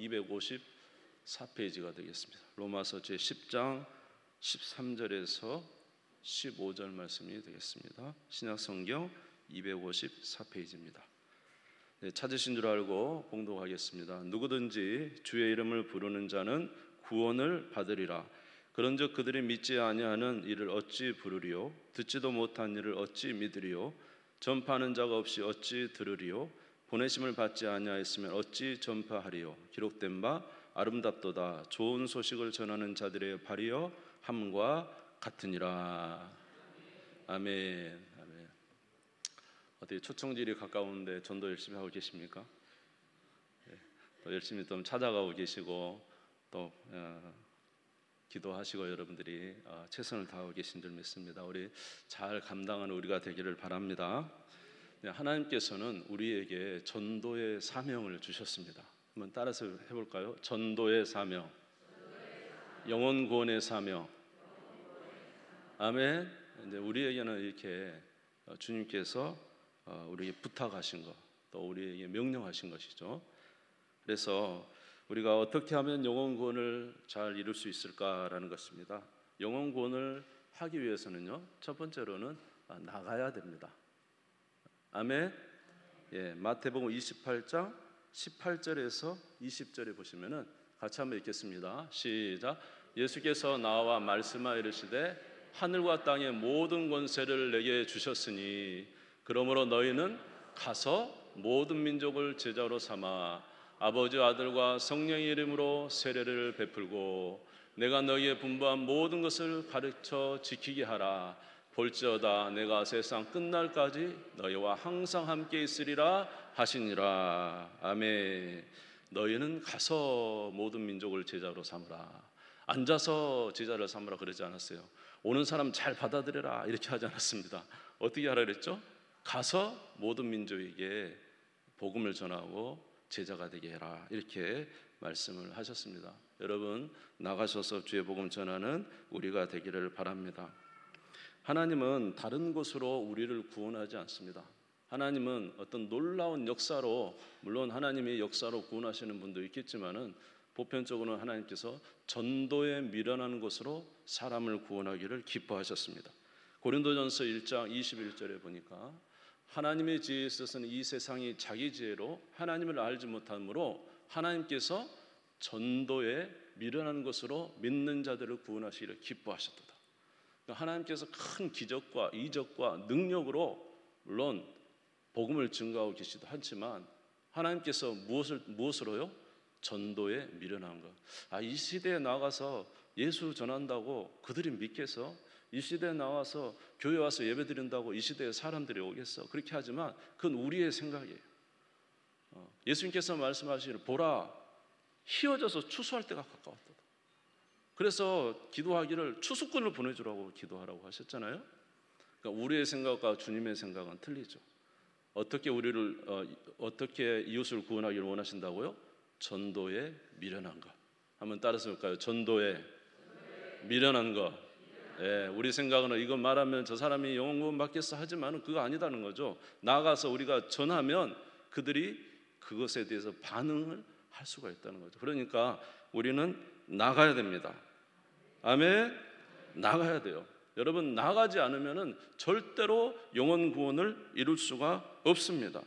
254페이지가 되겠습니다. 로마서 제10장 13절에서 15절 말씀이 되겠습니다. 신약성경 254페이지입니다. 네, 찾으신 줄 알고 봉독하겠습니다. 누구든지 주의 이름을 부르는 자는 구원을 받으리라. 그런즉 그들이 믿지 아니하는 이를 어찌 부르리요? 듣지도 못한 이를 어찌 믿으리요? 전파하는 자가 없이 어찌 들으리요? 보내심을 받지 아니하였으면 어찌 전파하리요? 기록된 바 아름답도다. 좋은 소식을 전하는 자들의 발이여 함과 같으니라. 아멘. 아멘. 어떻게 초청질이 가까운데 전도 열심히 하고 계십니까? 네, 또 열심히 좀 찾아가고 계시고 또 기도하시고 여러분들이 최선을 다하고 계신 줄 믿습니다. 우리 잘 감당하는 우리가 되기를 바랍니다. 네, 하나님께서는 우리에게 전도의 사명을 주셨습니다. 한번 따라서 해볼까요? 전도의 사명, 영혼 구원의 사명. 아멘. 이제 우리에게는 이렇게 주님께서 우리에게 부탁하신 것, 또 우리에게 명령하신 것이죠. 그래서 우리가 어떻게 하면 영혼 구원을 잘 이룰 수 있을까라는 것입니다. 영혼 구원을 하기 위해서는요, 첫 번째로는 나가야 됩니다. 아멘. 예, 마태복음 28장 18절에서 20절에 보시면은 같이 한번 읽겠습니다. 시작. 예수께서 나와 말씀하여 이르시되 하늘과 땅의 모든 권세를 내게 주셨으니 그러므로 너희는 가서 모든 민족을 제자로 삼아 아버지 아들과 성령의 이름으로 세례를 베풀고 내가 너희에 분부한 모든 것을 가르쳐 지키게 하라. 볼지어다 내가 세상 끝날까지 너희와 항상 함께 있으리라 하시니라. 아멘. 너희는 가서 모든 민족을 제자로 삼으라. 앉아서 제자를 삼으라 그러지 않았어요. 오는 사람 잘 받아들여라 이렇게 하지 않았습니다. 어떻게 하라 그랬죠? 가서 모든 민족에게 복음을 전하고 제자가 되게 해라 이렇게 말씀을 하셨습니다. 여러분 나가셔서 주의 복음 전하는 우리가 되기를 바랍니다. 하나님은 다른 곳으로 우리를 구원하지 않습니다. 하나님은 어떤 놀라운 역사로, 물론 하나님의 역사로 구원하시는 분도 있겠지만은 보편적으로는 하나님께서 전도에 미련한 곳으로 사람을 구원하기를 기뻐하셨습니다. 고린도전서 1장 21절에 보니까 하나님의 지혜에 있어서는 이 세상이 자기 지혜로 하나님을 알지 못하므로 하나님께서 전도에 미련한 것으로 믿는 자들을 구원하시기를 기뻐하셨도다. 하나님께서 큰 기적과 이적과 능력으로 물론 복음을 증거하고 계시도 하지만 하나님께서 무엇으로요? 전도에 미련한 것. 이 시대에 나가서 예수 전한다고 그들이 믿겠어? 이 시대에 나와서 교회 와서 예배 드린다고 이 시대에 사람들이 오겠어? 그렇게 하지만 그건 우리의 생각이에요. 예수님께서 말씀하시기를 보라 휘어져서 추수할 때가 가까웠다. 그래서 기도하기를 추수꾼을 보내주라고 기도하라고 하셨잖아요. 그러니까 우리의 생각과 주님의 생각은 틀리죠. 어떻게 이웃을 구원하기를 원하신다고요? 전도에 미련한 것. 한번 따라서 볼까요? 전도에 미련한 것. 예, 우리 생각은 이거 말하면 저 사람이 영혼 구원 받겠어 하지만은 그거 아니다는 거죠. 나가서 우리가 전하면 그들이 그것에 대해서 반응을 할 수가 있다는 거죠. 그러니까 우리는 나가야 됩니다. 아멘. 나가야 돼요. 여러분 나가지 않으면은 절대로 영혼 구원을 이룰 수가 없습니다.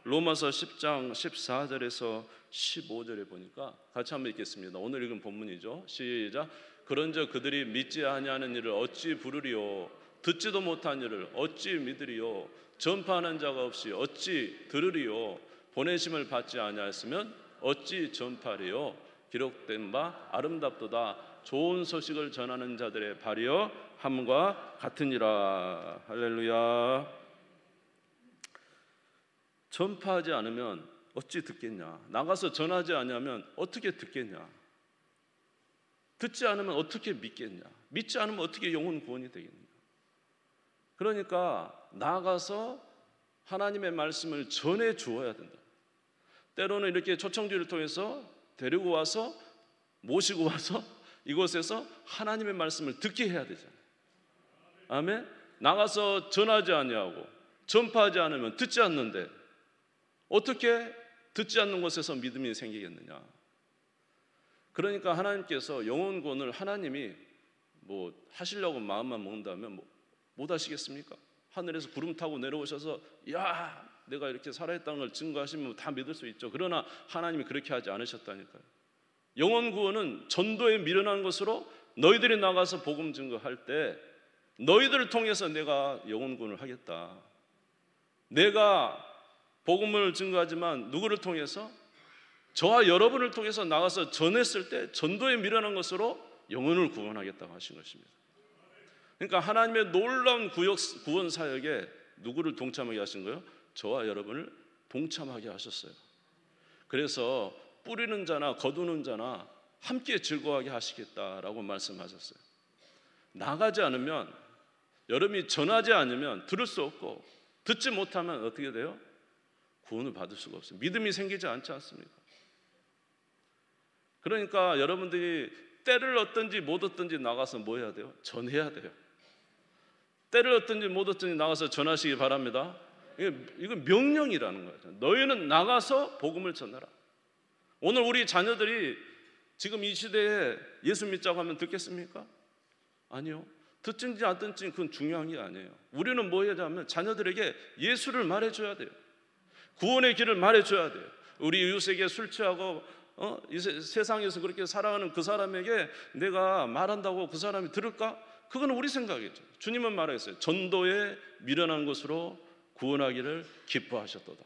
로마서 10장 14절에서 15절에 보니까 같이 한번 읽겠습니다. 오늘 읽은 본문이죠. 시작. 그런즉 그들이 믿지 아니하는 일을 어찌 부르리요? 듣지도 못한 일을 어찌 믿으리요? 전파하는 자가 없이 어찌 들으리요? 보내심을 받지 아니하였으면 어찌 전파하리요? 기록된 바 아름답도다. 좋은 소식을 전하는 자들의 발이여 함과 같으니라. 할렐루야. 전파하지 않으면 어찌 듣겠냐? 나가서 전하지 않으면 어떻게 듣겠냐? 듣지 않으면 어떻게 믿겠냐? 믿지 않으면 어떻게 영혼 구원이 되겠냐? 그러니까 나가서 하나님의 말씀을 전해 주어야 된다. 때로는 이렇게 초청지를 통해서 데리고 와서 모시고 와서 이곳에서 하나님의 말씀을 듣게 해야 되잖아요. 아멘. 나가서 전하지 아니하고 전파하지 않으면 듣지 않는데 어떻게 듣지 않는 곳에서 믿음이 생기겠느냐? 그러니까 하나님께서 영혼 구원을 하나님이 뭐 하시려고 마음만 먹는다면 못 하시겠습니까? 하늘에서 구름 타고 내려오셔서 야 내가 이렇게 살아있다는 걸 증거하시면 다 믿을 수 있죠. 그러나 하나님이 그렇게 하지 않으셨다니까요. 영혼 구원은 전도에 미련한 것으로 너희들이 나가서 복음 증거할 때 너희들을 통해서 내가 영혼 구원을 하겠다. 내가 복음을 증거하지만 누구를 통해서? 저와 여러분을 통해서 나가서 전했을 때 전도에 미련한 것으로 영혼을 구원하겠다고 하신 것입니다. 그러니까 하나님의 놀라운 구원 사역에 누구를 동참하게 하신 거예요? 저와 여러분을 동참하게 하셨어요. 그래서 뿌리는 자나 거두는 자나 함께 즐거워하게 하시겠다라고 말씀하셨어요. 나가지 않으면, 여러분이 전하지 않으면 들을 수 없고 듣지 못하면 어떻게 돼요? 구원을 받을 수가 없어요. 믿음이 생기지 않지 않습니까? 그러니까 여러분들이 때를 얻든지 못 얻든지 나가서 뭐 해야 돼요? 전해야 돼요. 때를 얻든지 못 얻든지 나가서 전하시기 바랍니다. 이건 명령이라는 거죠. 너희는 나가서 복음을 전하라. 오늘 우리 자녀들이 지금 이 시대에 예수 믿자고 하면 듣겠습니까? 아니요. 듣든지 안 듣든지 그건 중요한 게 아니에요. 우리는 뭐 해야 하면 자녀들에게 예수를 말해줘야 돼요. 구원의 길을 말해줘야 돼요. 우리 이웃에게 술 취하고 이 세상에서 그렇게 살아가는 그 사람에게 내가 말한다고 그 사람이 들을까? 그건 우리 생각이죠. 주님은 말했어요. 전도에 미련한 것으로 구원하기를 기뻐하셨도다.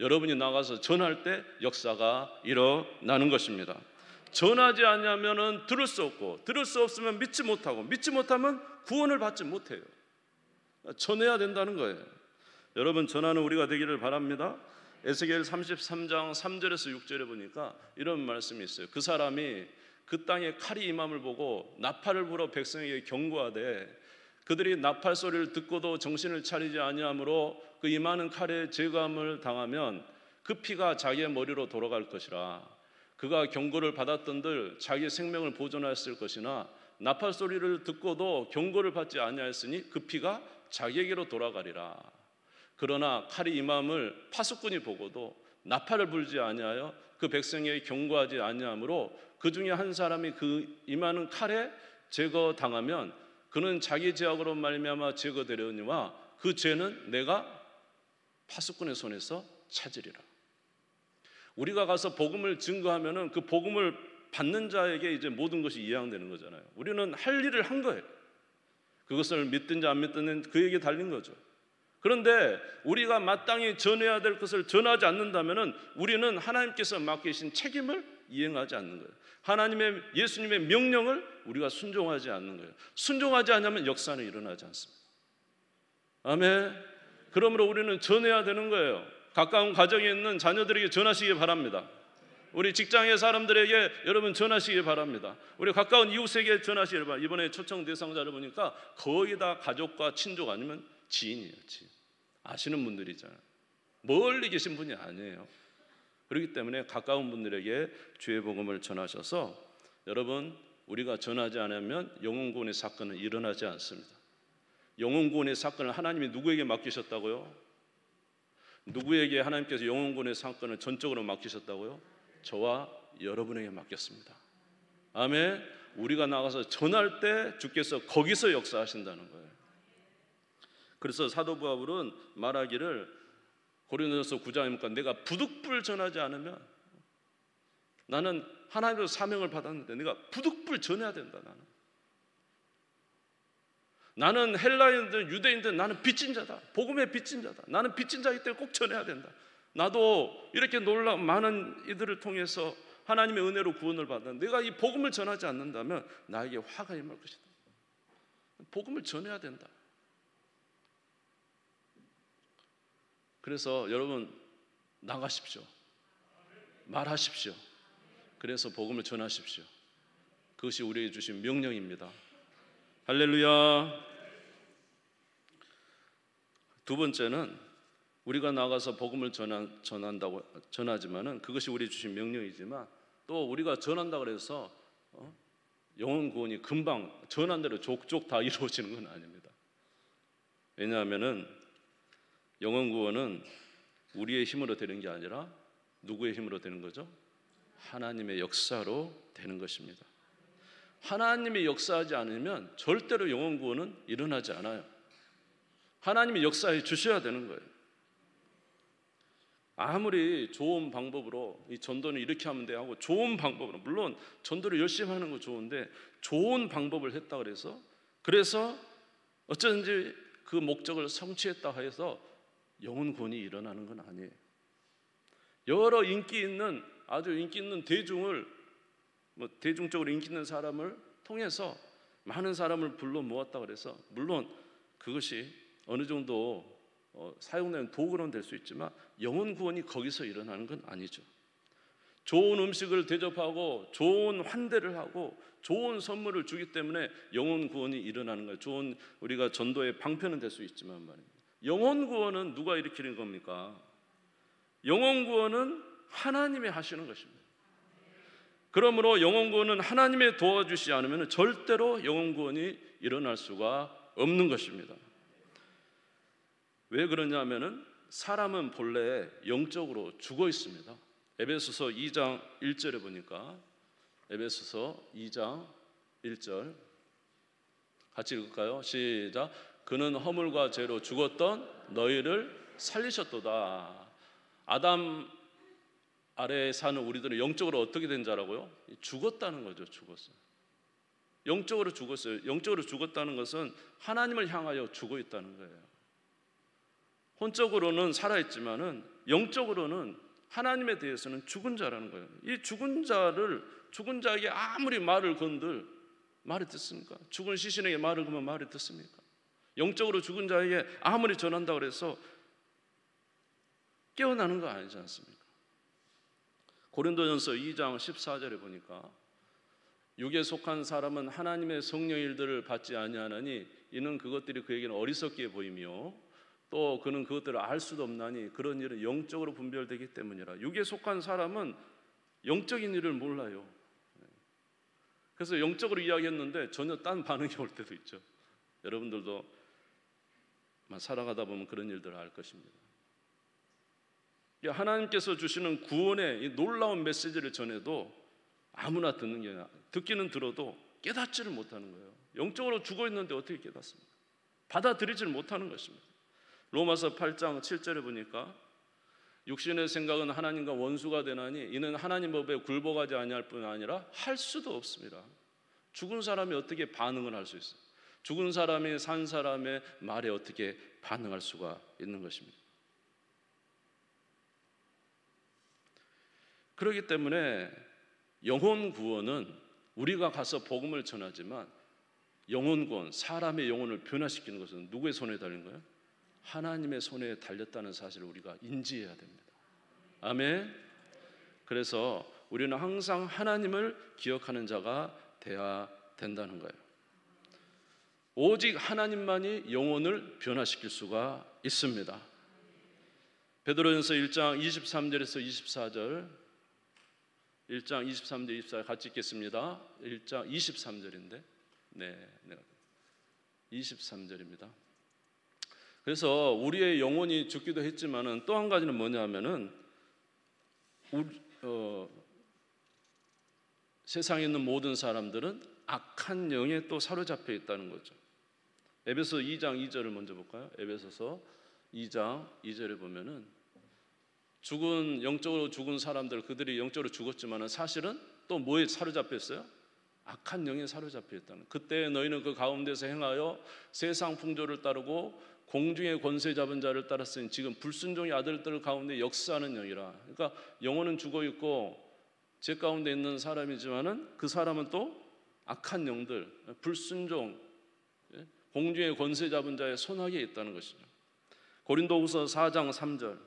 여러분이 나가서 전할 때 역사가 일어나는 것입니다. 전하지 않으면 들을 수 없고, 들을 수 없으면 믿지 못하고, 믿지 못하면 구원을 받지 못해요. 전해야 된다는 거예요. 여러분, 전하는 우리가 되기를 바랍니다. 에스겔 33장 3절에서 6절에 보니까 이런 말씀이 있어요. 그 사람이 그 땅에 칼이 임함을 보고 나팔을 불어 백성에게 경고하되 그들이 나팔 소리를 듣고도 정신을 차리지 아니하므로 그 임하는 칼에 제거함을 당하면 그 피가 자기의 머리로 돌아갈 것이라. 그가 경고를 받았던들 자기 생명을 보존하였을 것이나 나팔 소리를 듣고도 경고를 받지 아니하였으니 그 피가 자기에게로 돌아가리라. 그러나 칼이 임함을 파수꾼이 보고도 나팔을 불지 아니하여 그 백성에게 경고하지 아니하므로 그 중에 한 사람이 그 임하는 칼에 제거당하면 그는 자기 죄악으로 말미암아 제거되려니와 그 죄는 내가 파수꾼의 손에서 찾으리라. 우리가 가서 복음을 증거하면은 그 복음을 받는 자에게 이제 모든 것이 이양되는 거잖아요. 우리는 할 일을 한 거예요. 그것을 믿든지 안 믿든지 그에게 달린 거죠. 그런데 우리가 마땅히 전해야 될 것을 전하지 않는다면은 우리는 하나님께서 맡기신 책임을 이행하지 않는 거예요. 하나님의 예수님의 명령을 우리가 순종하지 않는 거예요. 순종하지 않으면 역사는 일어나지 않습니다. 아멘. 그러므로 우리는 전해야 되는 거예요. 가까운 가정에 있는 자녀들에게 전하시기 바랍니다. 우리 직장의 사람들에게 여러분 전하시기 바랍니다. 우리 가까운 이웃에게 전하시기 바랍니다. 이번에 초청 대상자를 보니까 거의 다 가족과 친족 아니면 지인이에요. 지인. 아시는 분들이잖아요. 멀리 계신 분이 아니에요. 그렇기 때문에 가까운 분들에게 주의 복음을 전하셔서 여러분, 우리가 전하지 않으면 영혼구원의 사건은 일어나지 않습니다. 영혼구원의 사건을 하나님이 누구에게 맡기셨다고요? 누구에게 하나님께서 영혼구원의 사건을 전적으로 맡기셨다고요? 저와 여러분에게 맡겼습니다. 아멘. 우리가 나가서 전할 때 주께서 거기서 역사하신다는 거예요. 그래서 사도 바울은 말하기를 고린도전서 9장에 보니까 내가 부득불 전하지 않으면, 나는 하나님의 사명을 받았는데 내가 부득불 전해야 된다. 나는 헬라인들 유대인들 나는 빚진 자다. 복음의 빚진 자다. 나는 빚진 자이기 때문에 꼭 전해야 된다. 나도 이렇게 놀라운 많은 이들을 통해서 하나님의 은혜로 구원을 받았는데 내가 이 복음을 전하지 않는다면 나에게 화가 임할 것이다. 복음을 전해야 된다. 그래서 여러분 나가십시오. 말하십시오. 그래서 복음을 전하십시오. 그것이 우리에게 주신 명령입니다. 할렐루야. 두 번째는 우리가 나가서 복음을 전하지만은 그것이 우리에게 주신 명령이지만 또 우리가 전한다고 해서 영혼 구원이 금방 전한 대로 족족 다 이루어지는 건 아닙니다. 왜냐하면은 영혼 구원은 우리의 힘으로 되는 게 아니라 누구의 힘으로 되는 거죠? 하나님의 역사로 되는 것입니다. 하나님이 역사하지 않으면 절대로 영혼 구원은 일어나지 않아요. 하나님이 역사해 주셔야 되는 거예요. 아무리 좋은 방법으로 이 전도는 이렇게 하면 돼 하고 좋은 방법으로, 물론 전도를 열심히 하는 거 좋은데 좋은 방법을 했다 그래서 어쩐지 그 목적을 성취했다 해서 영혼 구원이 일어나는 건 아니에요. 여러 아주 인기 있는 대중적으로 인기 있는 사람을 통해서 많은 사람을 불러 모았다 그래서, 물론 그것이 어느 정도 사용되는 도구는 될 수 있지만 영혼 구원이 거기서 일어나는 건 아니죠. 좋은 음식을 대접하고 좋은 환대를 하고 좋은 선물을 주기 때문에 영혼 구원이 일어나는 거예요. 좋은 우리가 전도의 방편은 될 수 있지만 말입니다. 영혼 구원은 누가 일으키는 겁니까? 영혼 구원은 하나님이 하시는 것입니다. 그러므로 영혼 구원은 하나님의 도와주시지 않으면 절대로 영혼 구원이 일어날 수가 없는 것입니다. 왜 그러냐면은 사람은 본래 영적으로 죽어 있습니다. 에베소서 2장 1절에 보니까, 에베소서 2장 1절 같이 읽을까요? 시작. 그는 허물과 죄로 죽었던 너희를 살리셨도다. 아담 아래에 사는 우리들은 영적으로 어떻게 된 자라고요? 죽었다는 거죠. 죽었어요. 영적으로 죽었어요. 영적으로 죽었다는 것은 하나님을 향하여 죽어 있다는 거예요. 혼적으로는 살아있지만은 영적으로는 하나님에 대해서는 죽은 자라는 거예요. 이 죽은 자에게 아무리 말을 건들 말이 듣습니까? 죽은 시신에게 말을 걸면 말이 듣습니까? 영적으로 죽은 자에게 아무리 전한다고 해서 깨어나는 거 아니지 않습니까? 고린도전서 2장 14절에 보니까 육에 속한 사람은 하나님의 성령의 일들을 받지 아니하나니 이는 그것들이 그에게는 어리석게 보이며 또 그는 그것들을 알 수도 없나니 그런 일은 영적으로 분별되기 때문이라. 육에 속한 사람은 영적인 일을 몰라요. 그래서 영적으로 이야기했는데 전혀 딴 반응이 올 때도 있죠. 여러분들도 살아가다 보면 그런 일들을 알 것입니다. 하나님께서 주시는 구원의 이 놀라운 메시지를 전해도 아무나 듣기는 들어도 깨닫지를 못하는 거예요. 영적으로 죽어 있는데 어떻게 깨닫습니까? 받아들이지를 못하는 것입니다. 로마서 8장 7절에 보니까 육신의 생각은 하나님과 원수가 되나니 이는 하나님 법에 굴복하지 아니할 뿐 아니라 할 수도 없습니다. 죽은 사람이 어떻게 반응을 할 수 있어요? 죽은 사람이 산 사람의 말에 어떻게 반응할 수가 있는 것입니다. 그렇기 때문에 영혼 구원은 우리가 가서 복음을 전하지만 영혼 구원, 사람의 영혼을 변화시키는 것은 누구의 손에 달린 거예요? 하나님의 손에 달렸다는 사실을 우리가 인지해야 됩니다. 아멘. 그래서 우리는 항상 하나님을 기억하는 자가 되어야 된다는 거예요. 오직 하나님만이 영혼을 변화시킬 수가 있습니다. 베드로전서 1장 23절에서 24절, 1장 23절 24절 같이 읽겠습니다. 1장 23절인데 23절입니다. 그래서 우리의 영혼이 죽기도 했지만은 또 한 가지는 뭐냐면은 세상에 있는 모든 사람들은 악한 영에 또 사로잡혀 있다는 거죠. 에베소 2장 2절을 먼저 볼까요? 에베소서 2장 2절에 보면은 영적으로 죽은 사람들, 그들이 영적으로 죽었지만은 사실은 또 뭐에 사로잡혀 있어요? 악한 영에 사로잡혀 있다는. 그때 너희는 그 가운데서 행하여 세상 풍조를 따르고 공중의 권세 잡은 자를 따랐으니 지금 불순종의 아들들 가운데 역사하는 영이라. 그러니까 영혼은 죽어 있고 제 가운데 있는 사람이지만은 그 사람은 또 악한 영들, 불순종, 공중의 권세 잡은 자의 손아귀에 있다는 것이죠. 고린도후서 4장 3절.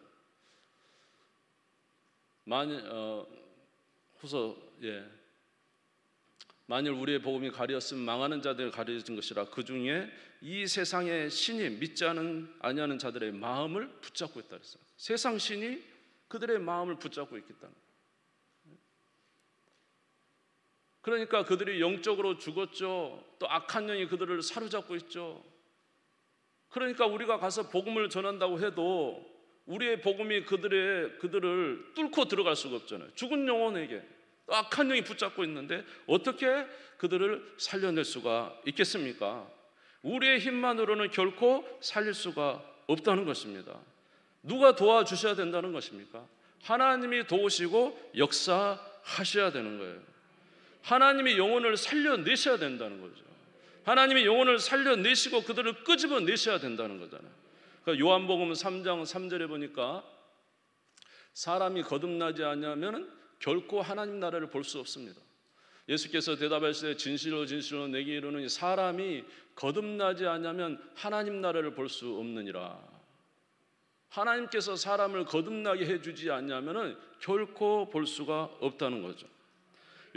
만일 우리의 복음이 가렸으면 망하는 자들이 가려진 것이라. 그 중에 이 세상의 신이 믿지 아니하는 자들의 마음을 붙잡고 있다 그랬어요. 세상 신이 그들의 마음을 붙잡고 있겠다는 거예요. 그러니까 그들이 영적으로 죽었죠. 또 악한 영이 그들을 사로잡고 있죠. 그러니까 우리가 가서 복음을 전한다고 해도 우리의 복음이 그들을 뚫고 들어갈 수가 없잖아요. 죽은 영혼에게, 또 악한 영이 붙잡고 있는데 어떻게 그들을 살려낼 수가 있겠습니까? 우리의 힘만으로는 결코 살릴 수가 없다는 것입니다. 누가 도와주셔야 된다는 것입니까? 하나님이 도우시고 역사하셔야 되는 거예요. 하나님이 영혼을 살려내셔야 된다는 거죠. 하나님이 영혼을 살려내시고 그들을 끄집어내셔야 된다는 거잖아요. 그러니까 요한복음 3장 3절에 보니까 사람이 거듭나지 않으면 결코 하나님 나라를 볼 수 없습니다. 예수께서 대답하시되 진실로 진실로 내게 이르노니 사람이 거듭나지 않으면 하나님 나라를 볼 수 없느니라. 하나님께서 사람을 거듭나게 해주지 않으면 결코 볼 수가 없다는 거죠.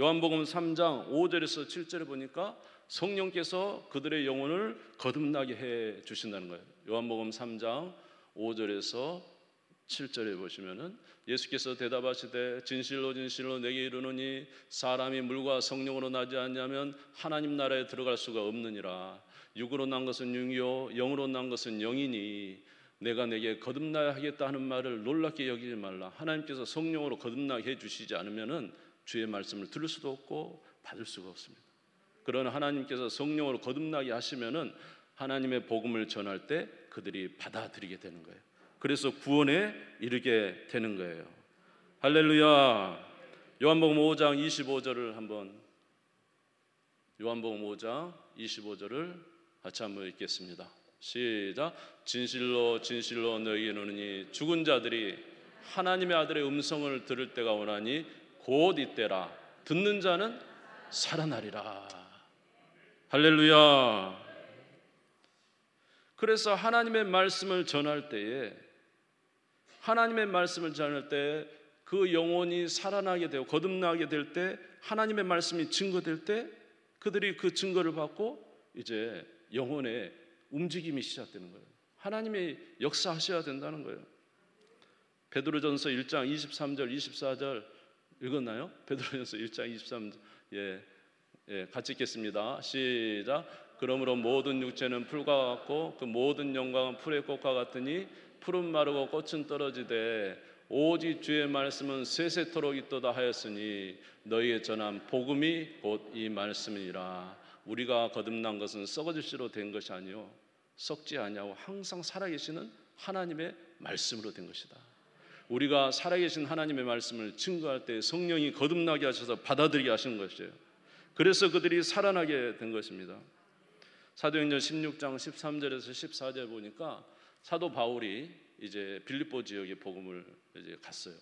요한복음 3장 5절에서 7절에 보니까 성령께서 그들의 영혼을 거듭나게 해 주신다는 거예요. 요한복음 3장 5절에서 7절에 보시면은 예수께서 대답하시되 진실로 진실로 내게 이르노니 사람이 물과 성령으로 나지 않냐면 하나님 나라에 들어갈 수가 없느니라. 육으로 난 것은 육이요 영으로 난 것은 영이니 내가 내게 거듭나야 하겠다 하는 말을 놀랍게 여기지 말라. 하나님께서 성령으로 거듭나게 해주시지 않으면은 주의 말씀을 들을 수도 없고 받을 수가 없습니다. 그러나 하나님께서 성령으로 거듭나게 하시면은 하나님의 복음을 전할 때 그들이 받아들이게 되는 거예요. 그래서 구원에 이르게 되는 거예요. 할렐루야. 요한복음 5장 25절을 한번 요한복음 5장 25절을 같이 한번 읽겠습니다. 시작. 진실로 진실로 너희에게 이르노니 죽은 자들이 하나님의 아들의 음성을 들을 때가 오나니 곧 이때라. 듣는 자는 살아나리라. 할렐루야. 그래서 하나님의 말씀을 전할 때에 그 영혼이 살아나게 되고 거듭나게 될 때 하나님의 말씀이 증거될 때 그들이 그 증거를 받고 이제 영혼의 움직임이 시작되는 거예요. 하나님이 역사하셔야 된다는 거예요. 베드로전서 1장 23절 24절 읽었나요? 베드로전서 1장 23절 같이 읽겠습니다. 시작. 그러므로 모든 육체는 풀과 같고 그 모든 영광은 풀의 꽃과 같으니 풀은 마르고 꽃은 떨어지되 오직 주의 말씀은 세세토록 있도다 하였으니 너희의 전한 복음이 곧 이 말씀이니라. 우리가 거듭난 것은 썩어질수로 된 것이 아니요 썩지 아니하고 항상 살아계시는 하나님의 말씀으로 된 것이다. 우리가 살아계신 하나님의 말씀을 증거할 때 성령이 거듭나게 하셔서 받아들이게 하시는 것이에요. 그래서 그들이 살아나게 된 것입니다. 사도행전 16장 13절에서 14절 보니까 사도 바울이 이제 빌립보 지역에 복음을 이제 갔어요.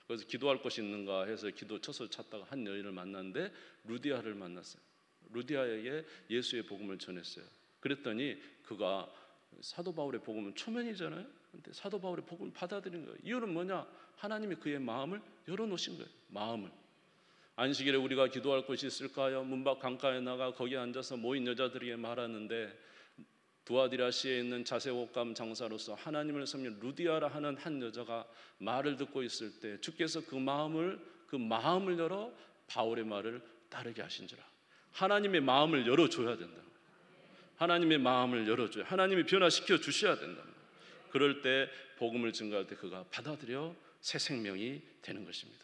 그래서 기도할 곳이 있는가 해서 기도처소를 찾다가 한 여인을 만났는데 루디아를 만났어요. 루디아에게 예수의 복음을 전했어요. 그랬더니 그가 사도 바울의 복음은 초면이잖아요. 근데 사도 바울의 복음을 받아들인 거예요. 이유는 뭐냐? 하나님이 그의 마음을 열어놓으신 거예요. 마음을. 안식일에 우리가 기도할 곳이 있을까요? 문밖 강가에 나가 거기에 앉아서 모인 여자들에게 말하는데 두아디라시에 있는 자색옷감 장사로서 하나님을 섬기는 루디아라 하는 한 여자가 말을 듣고 있을 때 주께서 그 마음을 열어 바울의 말을 따르게 하신지라. 하나님의 마음을 열어줘야 된다. 하나님의 마음을 열어줘야, 하나님이 변화시켜 주셔야 된다. 그럴 때 복음을 증거할 때 그가 받아들여 새 생명이 되는 것입니다.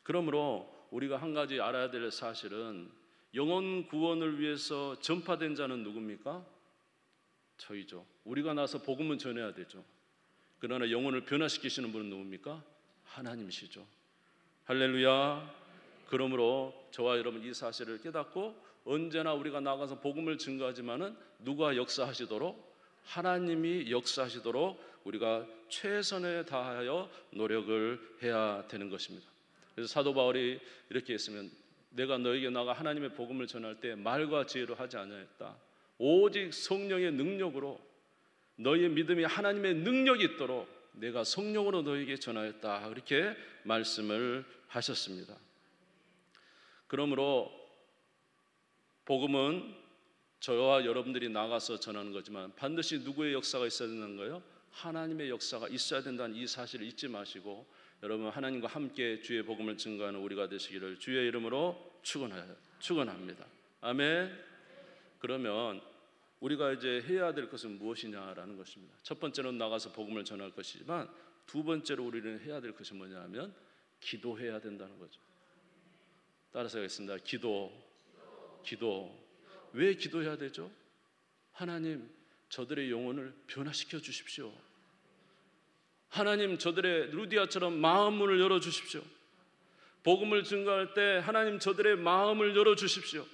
그러므로 우리가 한 가지 알아야 될 사실은 영혼 구원을 위해서 전파된 자는 누굽니까? 저희죠. 우리가 나서 복음을 전해야 되죠. 그러나 영혼을 변화시키시는 분은 누굽니까? 하나님이시죠. 할렐루야. 그러므로 저와 여러분 이 사실을 깨닫고 언제나 우리가 나가서 복음을 증거하지만은 누가 역사하시도록? 하나님이 역사하시도록 우리가 최선을 다하여 노력을 해야 되는 것입니다. 그래서 사도 바울이 이렇게 했으면 내가 너에게 나가 하나님의 복음을 전할 때 말과 지혜로 하지 아니하였다. 오직 성령의 능력으로 너희의 믿음이 하나님의 능력이 있도록 내가 성령으로 너에게 전하였다. 그렇게 말씀을 하셨습니다. 그러므로 복음은 저와 여러분들이 나가서 전하는 거지만 반드시 누구의 역사가 있어야 되는 거예요? 하나님의 역사가 있어야 된다는 이 사실을 잊지 마시고 여러분 하나님과 함께 주의 복음을 증거하는 우리가 되시기를 주의 이름으로 축원합니다. 아멘. 그러면 우리가 이제 해야 될 것은 무엇이냐라는 것입니다. 첫 번째는 나가서 복음을 전할 것이지만 두 번째로 우리는 해야 될 것이 뭐냐면 기도해야 된다는 거죠. 따라서 하겠습니다. 기도. 왜 기도해야 되죠? 하나님, 저들의 영혼을 변화시켜 주십시오. 하나님, 저들의 루디아처럼 마음 문을 열어 주십시오. 복음을 증거할 때 하나님, 저들의 마음을 열어 주십시오.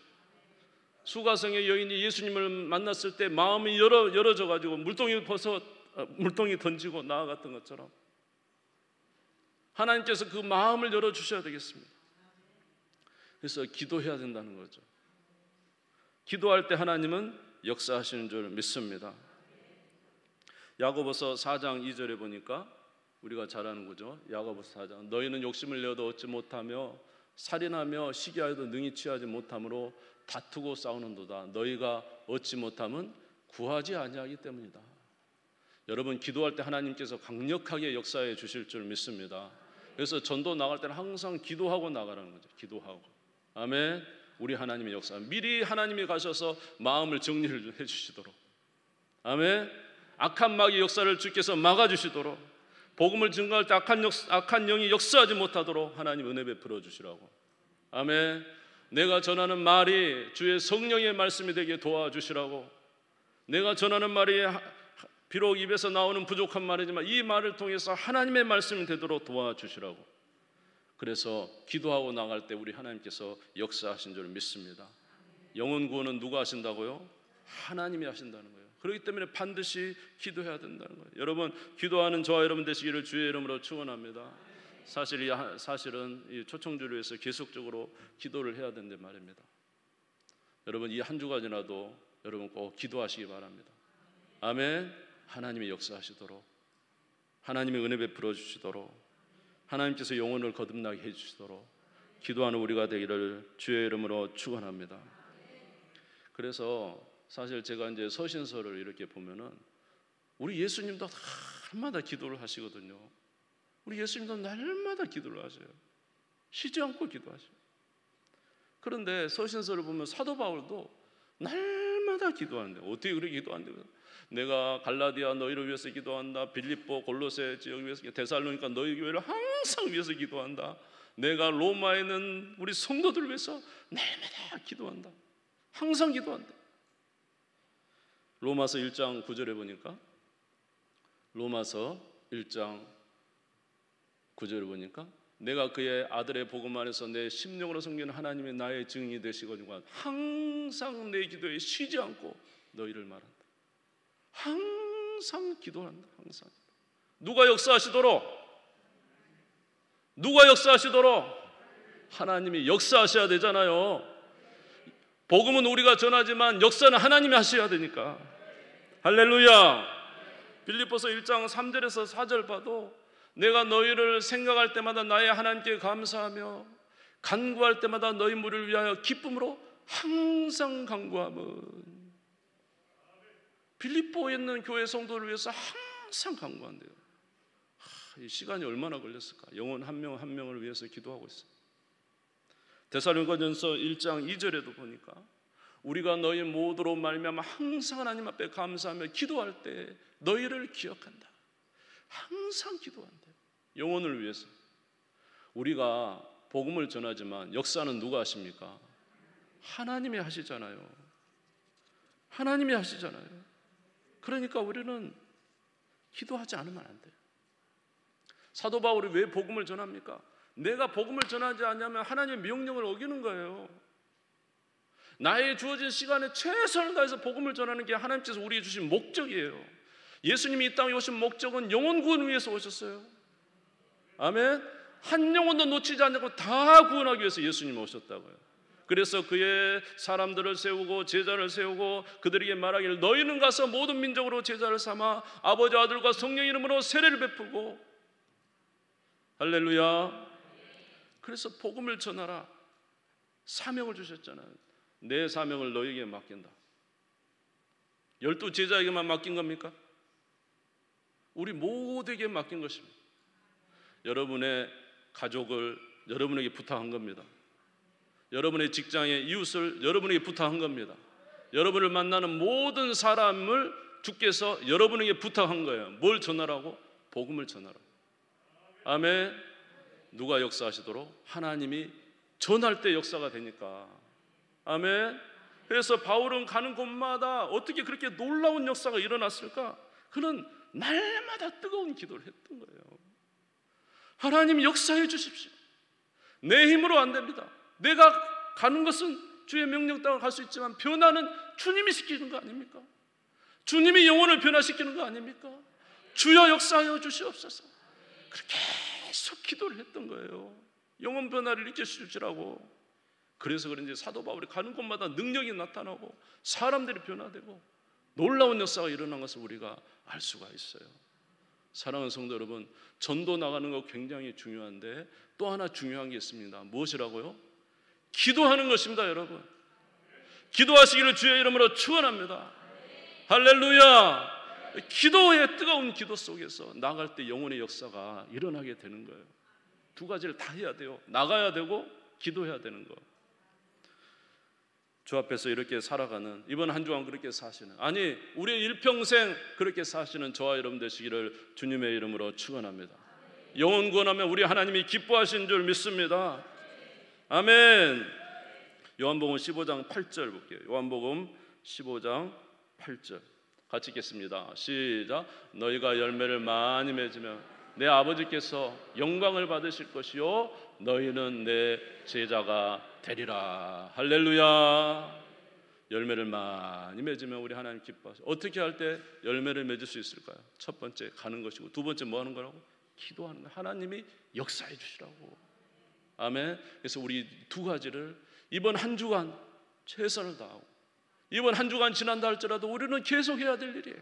수가성의 여인이 예수님을 만났을 때 마음이 열어져 가지고 물동이 던지고 나아갔던 것처럼 하나님께서 그 마음을 열어 주셔야 되겠습니다. 그래서 기도해야 된다는 거죠. 기도할 때 하나님은 역사하시는 줄 믿습니다. 야고보서 4장 2절에 보니까 우리가 잘 아는 거죠. 야고보서 4장, 너희는 욕심을 내어도 얻지 못하며 살인하며 시기하여도 능히 취하지 못함으로 다투고 싸우는도다. 너희가 얻지 못함은 구하지 아니하기 때문이다. 여러분, 기도할 때 하나님께서 강력하게 역사해 주실 줄 믿습니다. 그래서 전도 나갈 때는 항상 기도하고 나가라는 거죠. 기도하고. 아멘. 우리 하나님의 역사, 미리 하나님이 가셔서 마음을 정리를 해주시도록, 아멘. 악한 마귀의 역사를 주께서 막아주시도록, 복음을 증거할 때 악한 영이 역사하지 못하도록 하나님 은혜 베풀어 주시라고. 아멘. 내가 전하는 말이 주의 성령의 말씀이 되게 도와주시라고. 내가 전하는 말이 비록 입에서 나오는 부족한 말이지만 이 말을 통해서 하나님의 말씀이 되도록 도와주시라고. 그래서 기도하고 나갈 때 우리 하나님께서 역사하신 줄 믿습니다. 영혼 구원은 누가 하신다고요? 하나님이 하신다는 거예요. 그렇기 때문에 반드시 기도해야 된다는 거예요. 여러분, 기도하는 저와 여러분 되시기를 주의 이름으로 축원합니다. 사실은 이 초청주를 위해서 계속적으로 기도를 해야 된다 말입니다. 여러분, 이 한 주가 지나도 여러분 꼭 기도하시기 바랍니다. 아멘. 하나님이 역사하시도록, 하나님의 은혜 베풀어 주시도록, 하나님께서 영혼을 거듭나게 해주시도록 기도하는 우리가 되기를 주의 이름으로 축원합니다. 그래서 사실 제가 이제 서신서를 이렇게 보면은 우리 예수님도 날마다 기도를 하시거든요. 우리 예수님도 날마다 기도를 하셔요. 쉬지 않고 기도하셔요. 그런데 서신서를 보면 사도 바울도 날마다 기도하는데 어떻게 그렇게 기도한대요? 내가 갈라디아 너희를 위해서 기도한다. 빌립보 골로새 지역 위해서, 데살로니가 너희 교회를 항상 위해서 기도한다. 내가 로마에 있는 우리 성도들을 위해서 날마다 기도한다. 항상 기도한다. 로마서 1장 9절에 보니까, 로마서 1장 9절에 보니까 내가 그의 아들의 복음 안에서 내 심령으로 섬기는 하나님이 나의 증인이 되시거니와 항상 내 기도에 쉬지 않고 너희를 말한다. 항상 기도한다. 항상. 누가 역사하시도록? 하나님이 역사하셔야 되잖아요. 복음은 우리가 전하지만 역사는 하나님이 하셔야 되니까. 할렐루야. 빌립보서 1장 3절에서 4절 봐도 내가 너희를 생각할 때마다 나의 하나님께 감사하며 간구할 때마다 너희 무리를 위하여 기쁨으로 항상 간구함은, 빌립보에 있는 교회 성도를 위해서 항상 간구한대요. 이 시간이 얼마나 걸렸을까? 영혼 한 명 한 명을 위해서 기도하고 있어요. 데살로니가전서 1장 2절에도 보니까 우리가 너희 모두로 말미암아 항상 하나님 앞에 감사하며 기도할 때 너희를 기억한다. 항상 기도한대요. 영혼을 위해서. 우리가 복음을 전하지만 역사는 누가 하십니까? 하나님이 하시잖아요. 하나님이 하시잖아요. 그러니까 우리는 기도하지 않으면 안 돼요. 사도 바울이 왜 복음을 전합니까? 내가 복음을 전하지 않냐면 하나님의 명령을 어기는 거예요. 나의 주어진 시간에 최선을 다해서 복음을 전하는 게 하나님께서 우리에게 주신 목적이에요. 예수님이 이 땅에 오신 목적은 영혼 구원을 위해서 오셨어요. 아멘. 한 영혼도 놓치지 않고 다 구원하기 위해서 예수님이 오셨다고요. 그래서 그의 사람들을 세우고 제자를 세우고 그들에게 말하기를 너희는 가서 모든 민족으로 제자를 삼아 아버지 아들과 성령 이름으로 세례를 베푸고, 할렐루야. 그래서 복음을 전하라 사명을 주셨잖아요. 내 사명을 너희에게 맡긴다. 12 제자에게만 맡긴 겁니까? 우리 모두에게 맡긴 것입니다. 여러분의 가족을 여러분에게 부탁한 겁니다. 여러분의 직장의 이웃을 여러분에게 부탁한 겁니다. 여러분을 만나는 모든 사람을 주께서 여러분에게 부탁한 거예요. 뭘 전하라고? 복음을 전하라고. 아멘. 누가 역사하시도록? 하나님이 전할 때 역사가 되니까. 아멘. 그래서 바울은 가는 곳마다 어떻게 그렇게 놀라운 역사가 일어났을까? 그는 날마다 뜨거운 기도를 했던 거예요. 하나님 역사해 주십시오. 내 힘으로 안 됩니다. 내가 가는 것은 주의 명령 따라 갈 수 있지만 변화는 주님이 시키는 거 아닙니까? 주님이 영혼을 변화시키는 거 아닙니까? 주여 역사하여 주시옵소서. 그렇게 계속 기도를 했던 거예요. 영혼 변화를 일으켜주시라고. 그래서 그런지 사도 바울이 가는 곳마다 능력이 나타나고 사람들이 변화되고 놀라운 역사가 일어난 것을 우리가 알 수가 있어요. 사랑하는 성도 여러분, 전도 나가는 거 굉장히 중요한데 또 하나 중요한 게 있습니다. 무엇이라고요? 기도하는 것입니다. 여러분, 기도하시기를 주의 이름으로 축원합니다. 할렐루야. 기도의 뜨거운 기도 속에서 나갈 때 영혼의 역사가 일어나게 되는 거예요. 두 가지를 다 해야 돼요. 나가야 되고 기도해야 되는 거. 주 앞에서 이렇게 살아가는, 이번 한 주간 그렇게 사시는, 아니 우리의 일평생 그렇게 사시는 저와 여러분 되시기를 주님의 이름으로 축원합니다. 영혼 구원하면 우리 하나님이 기뻐하신 줄 믿습니다. 아멘. 요한복음 15장 8절 볼게요. 요한복음 15장 8절 같이 읽겠습니다. 시작. 너희가 열매를 많이 맺으면 내 아버지께서 영광을 받으실 것이요 너희는 내 제자가 되리라. 할렐루야. 열매를 많이 맺으면 우리 하나님 기뻐하셔. 어떻게 할 때 열매를 맺을 수 있을까요? 첫 번째 가는 것이고, 두 번째 뭐 하는 거라고? 기도하는 거예요. 하나님이 역사해 주시라고. 아멘. 그래서 우리 두 가지를 이번 한 주간 최선을 다하고, 이번 한 주간 지난다 할지라도 우리는 계속 해야 될 일이에요.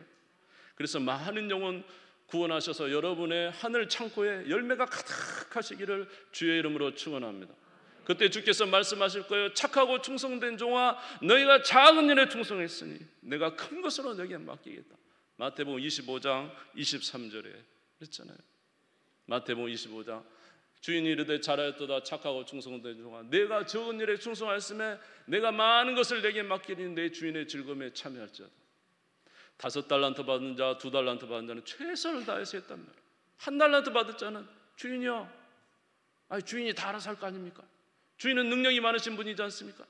그래서 많은 영혼 구원하셔서 여러분의 하늘 창고에 열매가 가득하시기를 주의 이름으로 축원합니다. 그때 주께서 말씀하실 거예요. 착하고 충성된 종아, 너희가 작은 일에 충성했으니 내가 큰 것으로 너희에게 맡기겠다. 마태복음 25장 23절에 그랬잖아요. 마태복음 25장 주인이 이르되 잘하였도다 착하고 충성된 종아, 내가 적은 일에 충성하였으면 내가 많은 것을 내게 맡기니 내 주인의 즐거움에 참여할지어다. 5달란트 받은 자, 2달란트 받은 자는 최선을 다해서 했단 말이에요. 1달란트 받은 자는 주인이요, 아니 주인이 다 알아서 할 거 아닙니까? 주인은 능력이 많으신 분이지 않습니까?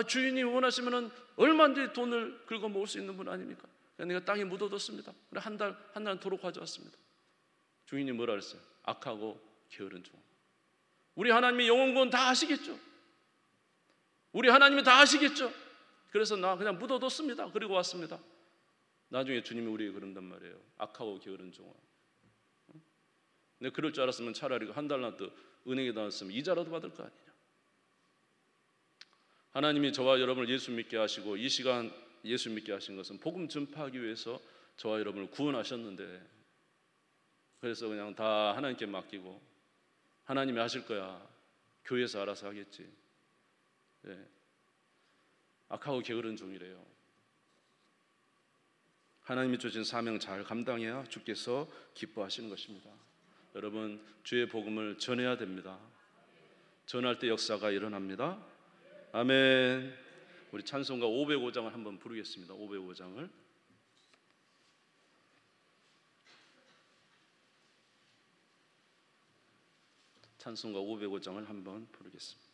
주인이 원하시면 얼마든지 돈을 긁어 모을 수 있는 분 아닙니까? 내가 땅에 묻어뒀습니다. 그래 한 달 도록 가져왔습니다. 주인이 뭐라 그랬어요? 악하고 게으른 종. 우리 하나님이 영혼 구원 다 하시겠죠? 우리 하나님이 다 하시겠죠? 그래서 나 그냥 묻어뒀습니다. 그리고 왔습니다. 나중에 주님이 우리에게 그런단 말이에요. 악하고 게으른 종아. 내가 그럴 줄 알았으면 차라리 1달란트 은행에 넣었으면 이자라도 받을 거 아니냐. 하나님이 저와 여러분을 예수 믿게 하시고 이 시간 예수 믿게 하신 것은 복음 전파하기 위해서 저와 여러분을 구원하셨는데, 그래서 그냥 다 하나님께 맡기고 하나님이 하실 거야, 교회에서 알아서 하겠지. 네. 악하고 게으른 종이래요. 하나님이 주신 사명 잘 감당해야 주께서 기뻐하시는 것입니다. 여러분, 주의 복음을 전해야 됩니다. 전할 때 역사가 일어납니다. 아멘. 우리 찬송가 505장을 한번 부르겠습니다. 505장을. 찬송가 505장을 한번 부르겠습니다.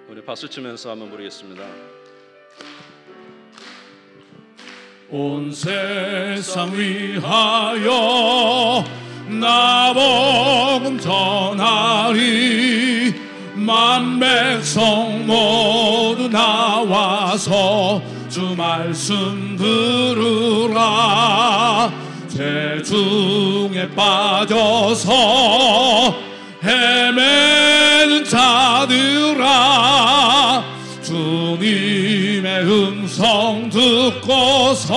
우리 박수 치면서 한번 부르겠습니다. 온 세상 위하여 나 복음 전하리. 만 백성 모두 나와서 주 말씀 들으라. 재중에 빠져서 헤매는 자들아, 주님의 음성 듣고서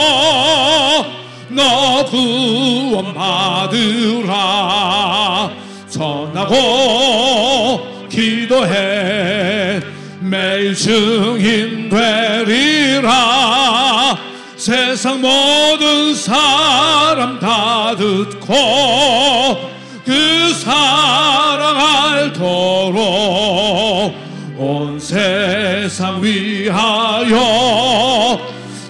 너 구원 받으라. 전하고 기도해 매일 증인 되리라. 세상 모든 사람 다 듣고 그 사랑 알도록 온 세상 위하여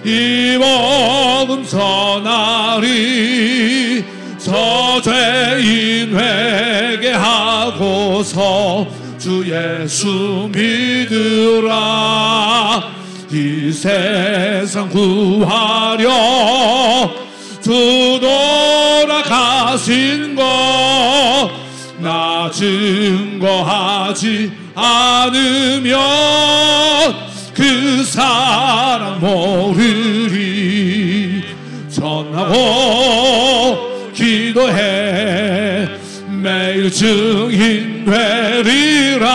이 복음 전하라. 말이 저 죄인 회개하고서 주 예수 믿으라. 이 세상 구하려 주 돌아가신 것 나 증거하지 않으면 그 사람 모르리. 전하고 기도해 매일 증인 되리라.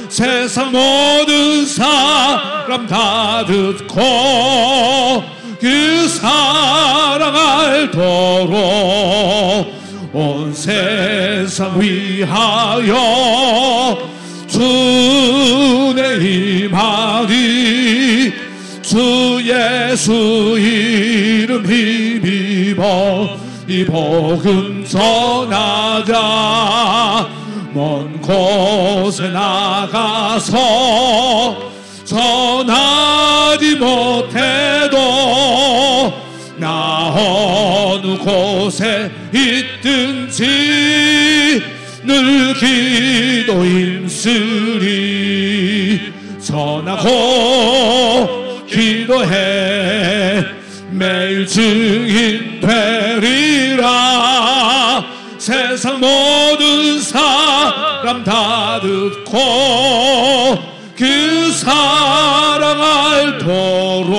세상 모든 사람 다 듣고 그 사랑 알도록 온 세상 위하여 주의 임하리. 주 예수 이름 힘입어 이 복음 전하자. 먼 곳에 나가서 전하지 못해도 나 어느 곳에 있든지 늘 기도 힘쓰리. 전하고 기도해 매일 증인 되리라. 세상 모든 사람 다 듣고 그 사랑 알도록.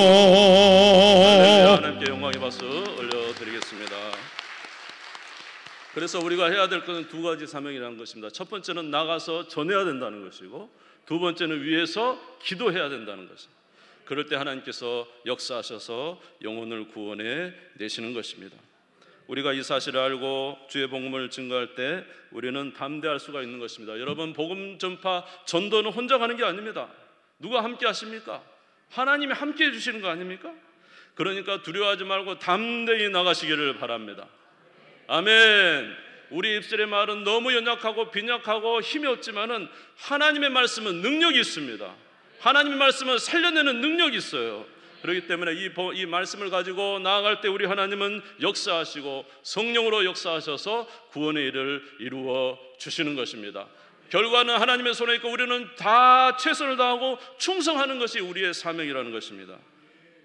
하나님께 영광의 박수 올려드리겠습니다. 그래서 우리가 해야 될 것은 두 가지 사명이라는 것입니다. 첫 번째는 나가서 전해야 된다는 것이고, 두 번째는 위에서 기도해야 된다는 것입니다. 그럴 때 하나님께서 역사하셔서 영혼을 구원해 내시는 것입니다. 우리가 이 사실을 알고 주의 복음을 증거할 때 우리는 담대할 수가 있는 것입니다. 여러분, 복음 전파 전도는 혼자 가는 게 아닙니다. 누가 함께 하십니까? 하나님이 함께 해주시는 거 아닙니까? 그러니까 두려워하지 말고 담대히 나가시기를 바랍니다. 아멘. 우리 입술의 말은 너무 연약하고 빈약하고 힘이 없지만은 하나님의 말씀은 능력이 있습니다. 하나님의 말씀은 살려내는 능력이 있어요. 그렇기 때문에 이 말씀을 가지고 나아갈 때 우리 하나님은 역사하시고 성령으로 역사하셔서 구원의 일을 이루어 주시는 것입니다. 결과는 하나님의 손에 있고 우리는 다 최선을 다하고 충성하는 것이 우리의 사명이라는 것입니다.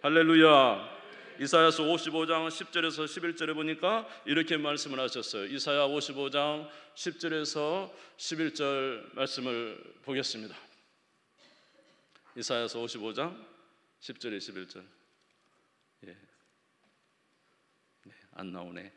할렐루야. 이사야서 55장 10절에서 11절에 보니까 이렇게 말씀을 하셨어요. 이사야 55장 10절에서 11절 말씀을 보겠습니다. 이사야서 55장 10절에 11절. 예. 안 나오네.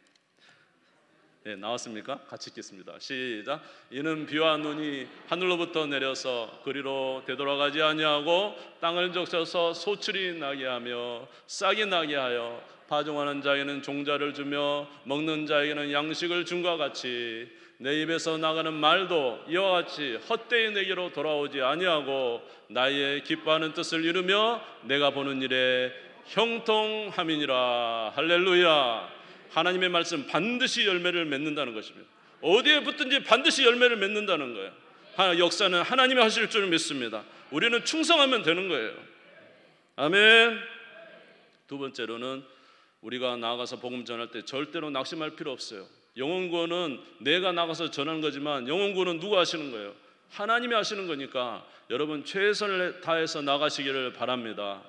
네, 나왔습니까? 같이 읽겠습니다. 시작. 이는 비와 눈이 하늘로부터 내려서 그리로 되돌아가지 아니하고 땅을 적셔서 소출이 나게 하며 싹이 나게 하여 파종하는 자에게는 종자를 주며 먹는 자에게는 양식을 준 것 같이 내 입에서 나가는 말도 이와 같이 헛되이 내게로 돌아오지 아니하고 나의 기뻐하는 뜻을 이루며 내가 보는 일에 형통함이니라. 할렐루야. 하나님의 말씀 반드시 열매를 맺는다는 것입니다. 어디에 붙든지 반드시 열매를 맺는다는 거예요. 역사는 하나님이 하실 줄 믿습니다. 우리는 충성하면 되는 거예요. 아멘. 두 번째로는 우리가 나아가서 복음 전할 때 절대로 낙심할 필요 없어요. 영혼 구원은 내가 나가서 전하는 거지만 영혼 구원은 누가 하시는 거예요? 하나님이 하시는 거니까 여러분 최선을 다해서 나가시기를 바랍니다.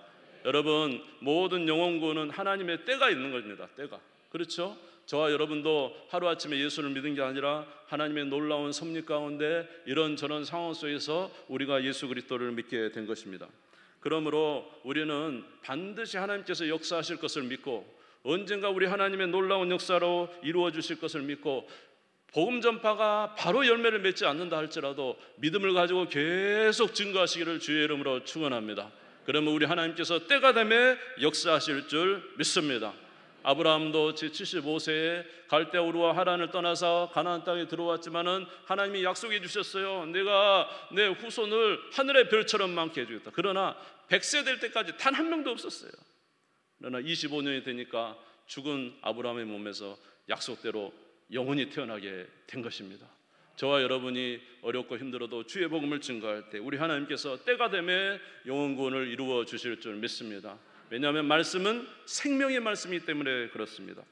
여러분, 모든 영혼 구원은 하나님의 때가 있는 겁니다. 때가. 그렇죠? 저와 여러분도 하루아침에 예수를 믿은 게 아니라 하나님의 놀라운 섭리 가운데 이런저런 상황 속에서 우리가 예수 그리스도를 믿게 된 것입니다. 그러므로 우리는 반드시 하나님께서 역사하실 것을 믿고 언젠가 우리 하나님의 놀라운 역사로 이루어 주실 것을 믿고 복음 전파가 바로 열매를 맺지 않는다 할지라도 믿음을 가지고 계속 증거하시기를 주의 이름으로 축원합니다. 그러면 우리 하나님께서 때가 되면 역사하실 줄 믿습니다. 아브라함도 제75세에 갈대아 우르와 하란을 떠나서 가나안 땅에 들어왔지만은 하나님이 약속해 주셨어요. 내가 내 후손을 하늘의 별처럼 많게 해주겠다. 그러나 100세 될 때까지 단 한 명도 없었어요. 그러나 25년이 되니까 죽은 아브라함의 몸에서 약속대로 영원히 태어나게 된 것입니다. 저와 여러분이 어렵고 힘들어도 주의 복음을 증거할 때 우리 하나님께서 때가 되면 영원 구원을 이루어 주실 줄 믿습니다. 왜냐하면 말씀은 생명의 말씀이기 때문에 그렇습니다.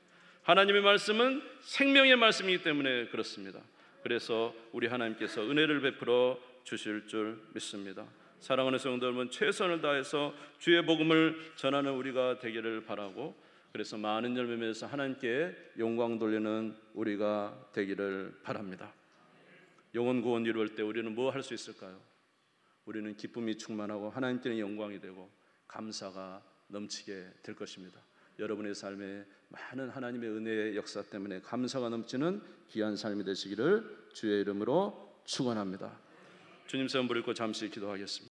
하나님의 말씀은 생명의 말씀이기 때문에 그렇습니다. 그래서 우리 하나님께서 은혜를 베풀어 주실 줄 믿습니다. 사랑하는 성도 여러분, 최선을 다해서 주의 복음을 전하는 우리가 되기를 바라고, 그래서 많은 열매 맺어서 하나님께 영광 돌리는 우리가 되기를 바랍니다. 영혼 구원 이루을 때 우리는 뭐 할 수 있을까요? 우리는 기쁨이 충만하고 하나님께는 영광이 되고 감사가 넘치게 될 것입니다. 여러분의 삶에 많은 하나님의 은혜의 역사 때문에 감사가 넘치는 귀한 삶이 되시기를 주의 이름으로 축원합니다. 주님 선 부리고 잠시 기도하겠습니다.